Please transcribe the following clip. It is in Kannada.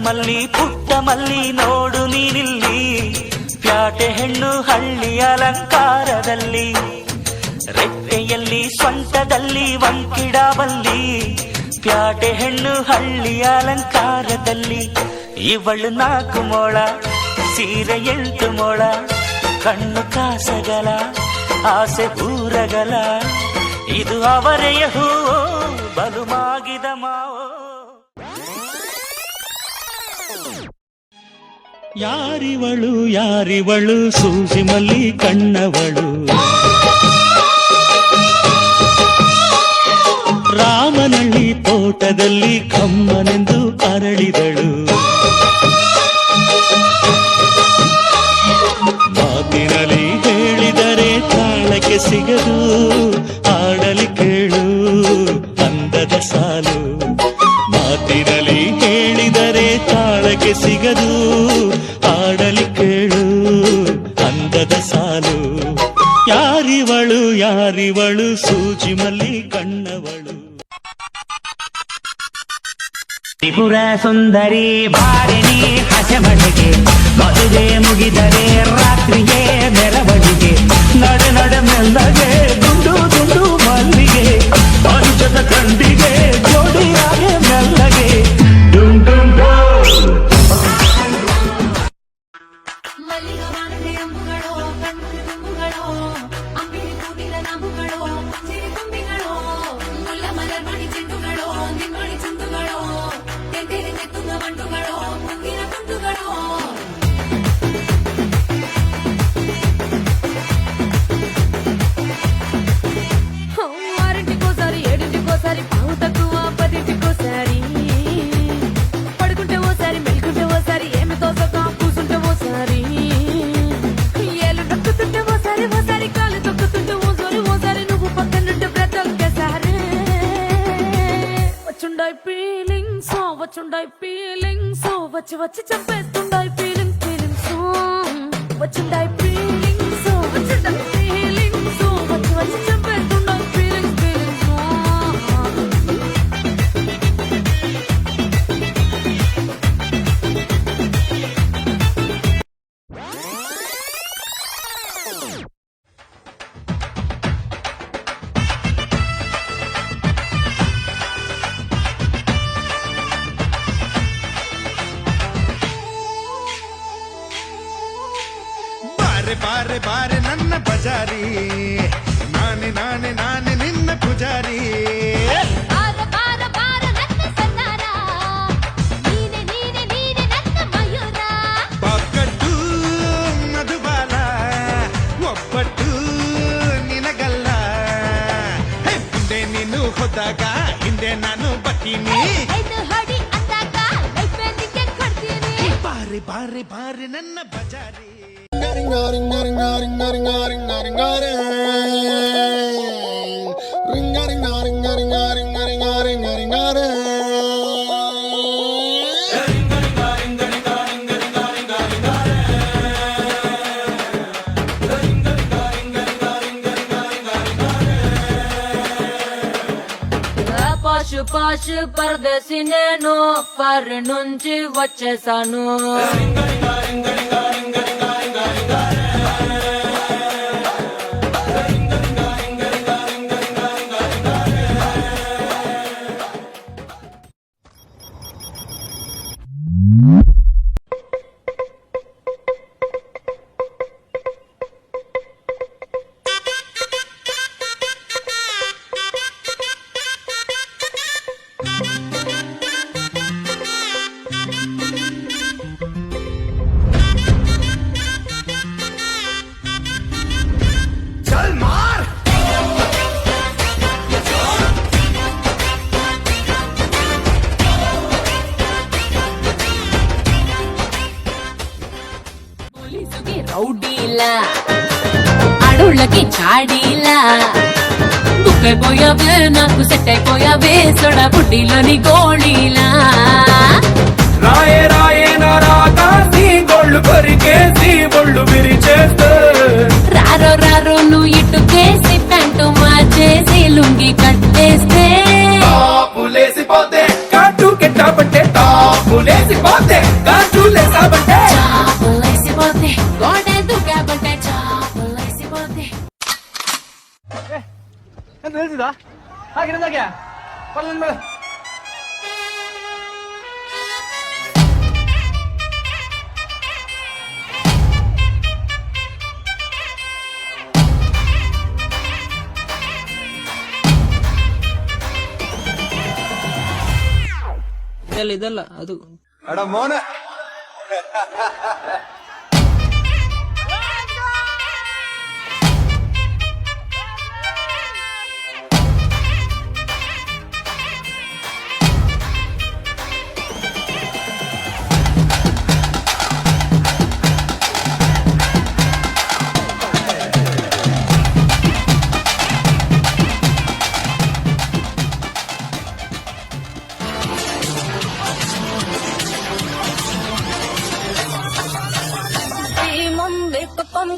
ಮಲ್ಲಿ ಪುಟ್ಟ ಮಲ್ಲಿ ನೋಡು ನೀನಿಲ್ಲಿ, ಪ್ಯಾಟೆ ಹೆಣ್ಣು ಹಳ್ಳಿ ಅಲಂಕಾರದಲ್ಲಿ, ರೆಟ್ಟೆಯಲ್ಲಿ ಸ್ವಂಟದಲ್ಲಿ ವಂಕಿಡಬಲ್ಲಿ, ಪ್ಯಾಟೆ ಹೆಣ್ಣು ಹಳ್ಳಿ ಅಲಂಕಾರದಲ್ಲಿ. ಇವಳು 4 ಮೊಳ ಸೀರೆ 8 ಮೊಳ, ಕಣ್ಣು ಕಾಸಗಲ ಆಸೆ ಊರಗಲ, ಇದು ಅವರೆಯ ಹೂವೋ ಬಲು ಮಾಗಿದ ಮಾವೋ. ಯಾರಿವಳು ಯಾರಿವಳು ಸೂಜಿ ಮಲ್ಲಿ ಕಣ್ಣವಳು, ರಾಮನಳ್ಳಿ ತೋಟದಲ್ಲಿ ಕಮ್ಮನೆಂದು ಅರಳಿದಳು. ಮಾತಿನಲ್ಲಿ ಹೇಳಿದರೆ ತಾಳಕ್ಕೆ ಸಿಗದು, ಆಡಲಿ ಕೇಳು ಅಂದದ ಸಾಲು. ಮಾತಿನಲ್ಲಿ ಹೇಳಿದರೆ ತಾಳಕ್ಕೆ ಸಿಗದು, ಆಡಲಿ ಕೇಳು ಅಂದದ ಸಾಲು. ಯಾರಿವಳು ಯಾರಿವಳು ಸೂಜಿ ಮಲ್ಲಿ ಕಣ್ಣವಳು. ತ್ರಿಪುರ ಸುಂದರಿ ಬಾರಿಣಿ ಹಸೆಮಣೆಗೆ, ಮದುವೆ ಮುಗಿದರೆ ರಾತ್ರಿಗೆ ಮೆರವಣಿಗೆ, ನಡೆ ನಡೆ ಮೆಲ್ಲಗೆ ದುಂಡು ದುಂಡು ಮಲ್ಲಿಗೆ, ಪಂಚದ ಕಂಡಿಗೆ ಜೋಡಿಯಾಗೆ ಮೆಲ್ಲಗೆ ಡುಂ ಡುಂ వచ్చి వచ్చి చంపేస్తుండాయి ఫీలింగ్ ఫీలింగ్స్, వచ్చిండాయి ఫీలింగ్స్, వచ్చిండాయి ఫీలింగ్స్, వచ్చి వచ్చి చంపేస్తుండాయి ఫీలింగ్స్ ఫీలింగ్స్. ಬಾರೆ ಬಾರೆ ನನ್ನ ಬಜಾರಿ, ನಾನೆ ನಾನೆ ನಾನೆ ನಿನ್ನ ಪೂಜಾರಿ. ಪಕ್ಕಟ್ಟು ಮಧುಬಾಲ, ಒಬ್ಬಟ್ಟು ನಿನಗಲ್ಲ. ಮುಂದೆ ನೀನು ಹೋದಾಗ ಹಿಂದೆ ನಾನು ಬರ್ತೀನಿ, ಬಾರೆ ಬಾರೆ ಬಾರೆ ನನ್ನ ಬಜಾರಿ. పాషు పాషు పరదేశి నేను ఫర్ నుంచి వచ్చేసాను. రౌడీలా అడవులకి చాడీలా బుక్కైపోయావే నాకు సెట్ అయిపోయావే సొడా బుడ్డిలోని గోళీలా. రాయే రాయే నా రాకాసి గోళ్ళు కొరికేసి ఒళ్ళు విరిచేస్తే, రారో రారో నువ్వు ఇటుకేసి ప్యాంటు మార్చేసి లుంగి కట్టేస్తే, టాపులేసిపోతే కాటు కెట్టాపట్టే టాపులేసిపోతే ಹಾಕಿದ ಹಾಗೆ ಬರಲ್ಲ ಇದಲ್ಲ ಅದು ಅಡ ಮೋನ ఈ ముందే పప్పం